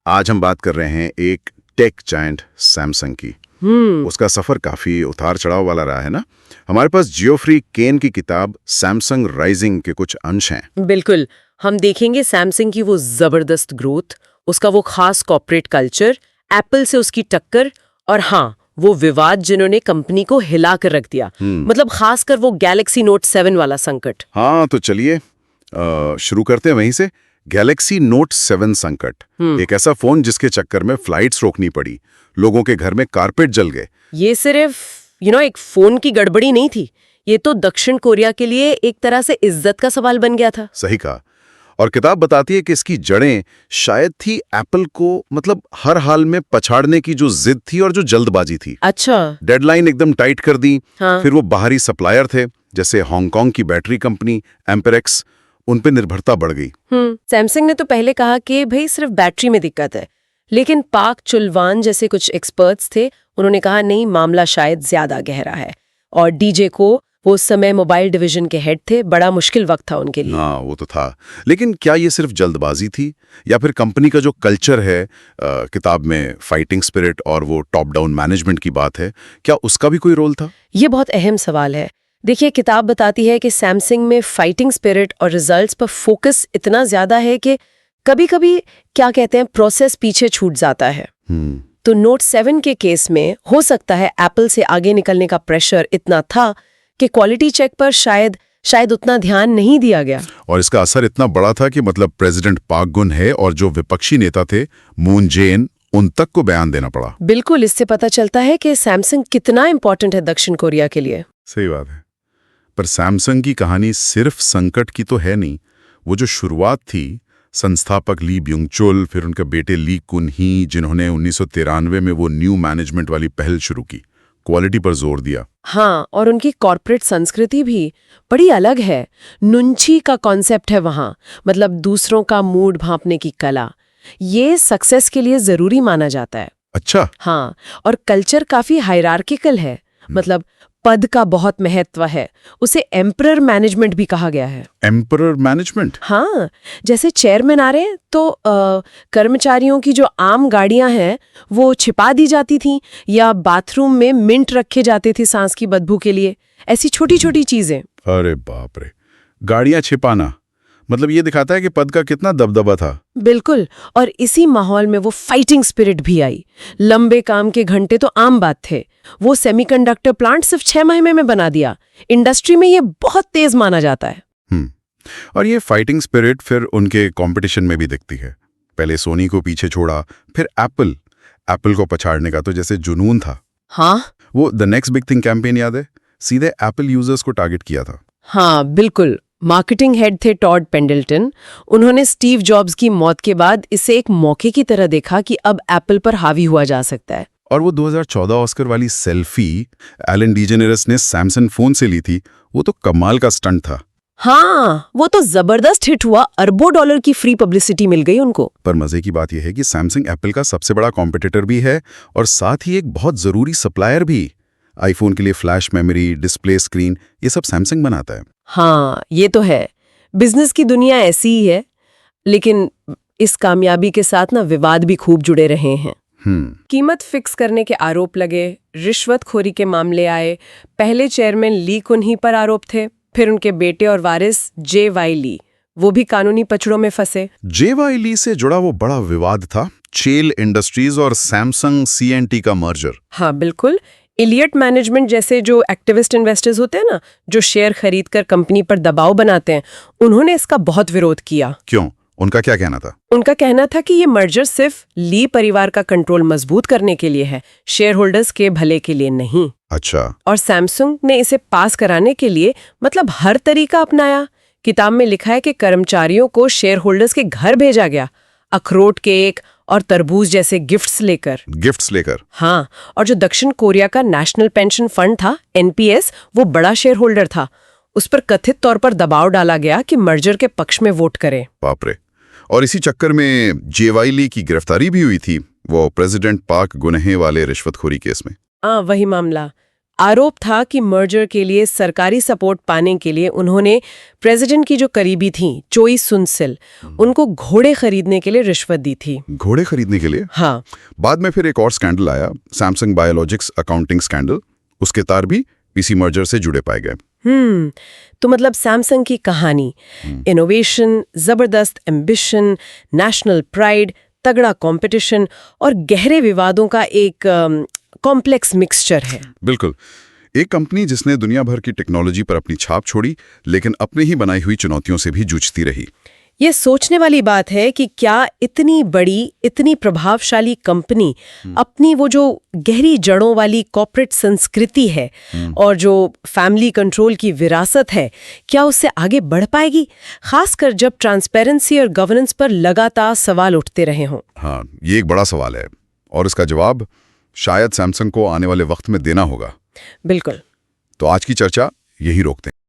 आज हम बात कर रहे हैं एक टेक जायंट सैमसंग की। उसका सफर काफी उतार चढ़ाव वाला रहा है ना। हमारे पास जियोफ्री केन की किताब सैमसंग राइजिंग के कुछ अंश हैं। बिल्कुल। हम देखेंगे सैमसंग की वो जबरदस्त ग्रोथ, उसका वो खास कॉर्पोरेट कल्चर, एप्पल से उसकी टक्कर और हाँ, वो विवाद जिन्होंने कंपनी को हिला कर रख दिया। मतलब खासकर वो गैलेक्सी नोट 7 वाला संकट। हाँ तो चलिए शुरू करते हैं वहीं से। गैलेक्सी नोट 7 संकट, एक ऐसा फोन जिसके चक्कर में फ्लाइट्स रोकनी पड़ी, लोगों के घर में कारपेट जल गए। ये सिर्फ एक फोन की गड़बड़ी नहीं थी, ये तो दक्षिण कोरिया के लिए एक तरह से इज्जत का सवाल बन गया था। सही कहा। और किताब बताती है कि इसकी जड़ें शायद थी एप्पल को, मतलब हर हाल में पछाड़ने की जो जिद थी और जो जल्दबाजी थी। अच्छा। डेडलाइन एकदम टाइट कर दी। हाँ। फिर वो बाहरी सप्लायर थे जैसे हांगकांग की बैटरी कंपनी एम्पेरेक्स, उन पे निर्भरता बढ़ गई। सैमसंग ने तो पहले कहा कि भाई सिर्फ बैटरी में दिक्कत है, लेकिन पाक चुलवान जैसे कुछ एक्सपर्ट्स थे, उन्होंने कहा नहीं, मामला शायद ज्यादा गहरा है। और डीजे को, वो उस समय मोबाइल डिवीजन के हेड थे, बड़ा मुश्किल वक्त था उनके लिए। हाँ वो तो था, लेकिन क्या ये सिर्फ जल्दबाजी थी या फिर कंपनी का जो कल्चर है, किताब में फाइटिंग स्पिरिट और वो टॉप डाउन मैनेजमेंट की बात है, क्या उसका भी कोई रोल था? ये बहुत अहम सवाल है। देखिए, किताब बताती है कि सैमसंग में फाइटिंग स्पिरिट और रिजल्ट्स पर फोकस इतना ज्यादा है कि कभी-कभी क्या कहते हैं, प्रोसेस पीछे छूट जाता है। तो नोट 7 के केस में हो सकता है एप्पल से आगे निकलने का प्रेशर इतना था कि क्वालिटी चेक पर शायद उतना ध्यान नहीं दिया गया। और इसका असर इतना बड़ा था कि मतलब प्रेसिडेंट पाक गुन है और जो विपक्षी नेता थे मून जेन, उन तक को बयान देना पड़ा। बिल्कुल, इससे पता चलता है कि सैमसंग कितना इंपॉर्टेंट है दक्षिण कोरिया के लिए। सही बात है। पर सैमसंग की कहानी सिर्फ संकट की तो है नहीं। वो जो शुरुआत थी, संस्थापक ली ब्युंग चुल, फिर उनके बेटे ली कुन ही, जिन्होंने 1993 में वो न्यू मैनेजमेंट वाली पहल शुरू की, क्वालिटी पर जोर दिया। हाँ, और उनकी कॉर्पोरेट संस्कृति भी बड़ी अलग है। नुंची का कॉन्सेप्ट है वहाँ, मतलब दूसरों का मूड भांपने की कला। ये सक्सेस के लिए जरूरी माना जाता है। अच्छा। हाँ, और कल्चर काफी हायरार्किकल है, मतलब पद का बहुत महत्व है। उसे एम्परर मैनेजमेंट भी कहा गया है। Emperor management? हाँ, जैसे चेयरमैन आ रहे हैं तो कर्मचारियों की जो आम गाड़ियां हैं वो छिपा दी जाती थीं, या बाथरूम में मिंट रखे जाते थे सांस की बदबू के लिए। ऐसी छोटी छोटी चीजें। अरे बाप रे, गाड़ियां छिपाना, मतलब ये दिखाता है कि पद का कितना दबदबा था। बिल्कुल, और इसी माहौल में वो फाइटिंग स्पिरिट भी आई। लंबे काम के घंटे तो आम बात थे। वो सेमीकंडक्टर प्लांट सिर्फ 6 महीने में बना दिया। इंडस्ट्री में ये बहुत तेज माना जाता है। और ये फाइटिंग स्पिरिट फिर उनके कंपटीशन में भी दिखती है। पहले सोनी को पीछे छोड़ा, फिर एप्पल को पछाड़ने का तो जैसे जुनून था। हाँ, वो the next big thing campaign याद है? सीधे एप्पल यूजर्स को टारगेट किया था। हाँ बिल्कुल। मार्केटिंग हेड थे टॉड पेंडल्टन। उन्होंने स्टीव जॉब्स की मौत के बाद इसे एक मौके की तरह देखा कि अब एप्पल पर हावी हुआ जा सकता है। और वो 2014 ऑस्कर वाली सेल्फी एलन डीजेनेरेस ने सैमसंग फोन से ली थी, वो तो कमाल का स्टंट था। हाँ, वो तो जबरदस्त हिट हुआ, अरबों डॉलर की फ्री पब्लिसिटी मिल गई उनको। पर मजे की बात यह है कि सैमसंग एप्पल का सबसे बड़ा कॉम्पिटिटर भी है और साथ ही एक बहुत जरूरी सप्लायर भी। आईफोन के लिए फ्लैश मेमोरी, डिस्प्ले स्क्रीन, ये सब सैमसंग बनाता है। हाँ, ये तो है। बिजनेस की दुनिया ऐसी ही है, लेकिन इस कामयाबी के साथ ना विवाद भी खूब जुड़े रहे हैं। कीमत फिक्स करने के आरोप लगे, रिश्वतखोरी के मामले आए। पहले चेयरमैन ली कुनही पर आरोप थे, फिर उनके बेटे और वारिस जे.वाई. ली, वो भी कानूनी पचड़ों में फंसे। जे.वाई. ली से जुड़ा वो बड़ा विवाद था, चेल इंडस्ट्रीज और सैमसंग C&T का मर्जर। हाँ बिल्कुल। इलियट मैनेजमेंट जैसे जो एक्टिविस्ट इन्वेस्टर्स होते हैं ना, जो शेयर खरीदकर कंपनी पर दबाव बनाते हैं, उन्होंने इसका बहुत विरोध किया। क्यों? उनका क्या कहना था? उनका कहना था कि ये मर्जर सिर्फ ली परिवार का कंट्रोल मजबूत करने के लिए है, शेयर होल्डर्स के भले के लिए नहीं। अच्छा। और सैमसंग ने इसे पास कराने के लिए मतलब हर तरीका अपनाया। किताब में लिखा है कि कर्मचारियों को शेयर होल्डर्स के घर भेजा गया, अखरोट केक और तरबूज जैसे गिफ्ट्स लेकर। हाँ, और जो दक्षिण कोरिया का नेशनल पेंशन फंड था, NPS, वो बड़ा शेयर होल्डर था। उस पर कथित तौर पर दबाव डाला गया कि मर्जर के पक्ष में वोट करे। बाप रे। और इसी चक्कर में जे.वाई. ली की गिरफ्तारी भी हुई थी, वो प्रेसिडेंट पाक गुनहे वाले रिश्वतखोरी केस में। वही मामला। आरोप था कि मर्जर के लिए सरकारी सपोर्ट पाने के लिए उन्होंने प्रेसिडेंट की जो करीबी थीं, चोई सुन-सिल, उनको घोड़े खरीदने के लिए रिश्वत दी थी। घोड़े खरीदने के लिए? हाँ। बाद में फिर एक और स्कैंडल आया, सैमसंग बायोलॉजिक्स अकाउंटिंग स्कैंडल। उसके तार भी इसी मर्जर से जुड़े पाए गए। तो मतलब सैमसंग की कहानी, इनोवेशन, जबरदस्त एम्बिशन, नेशनल प्राइड, तगड़ा कंपटीशन और गहरे विवादों का एक कॉम्प्लेक्स मिक्सचर है। बिल्कुल, एक कंपनी जिसने दुनिया भर की टेक्नोलॉजी पर अपनी छाप छोड़ी, लेकिन अपने ही बनाई हुई चुनौतियों से भी जूझती रही। ये सोचने वाली बात है कि क्या इतनी बड़ी, इतनी प्रभावशाली कंपनी अपनी वो जो गहरी जड़ों वाली कॉर्पोरेट संस्कृति है और जो फैमिली कंट्रोल की विरासत है, क्या उससे आगे बढ़ पाएगी, खासकर जब ट्रांसपेरेंसी और गवर्नेंस पर लगातार सवाल उठते रहे हों। हाँ, ये एक बड़ा सवाल है और इसका जवाब शायद सैमसंग को आने वाले वक्त में देना होगा। बिल्कुल। तो आज की चर्चा यही रोकते हैं।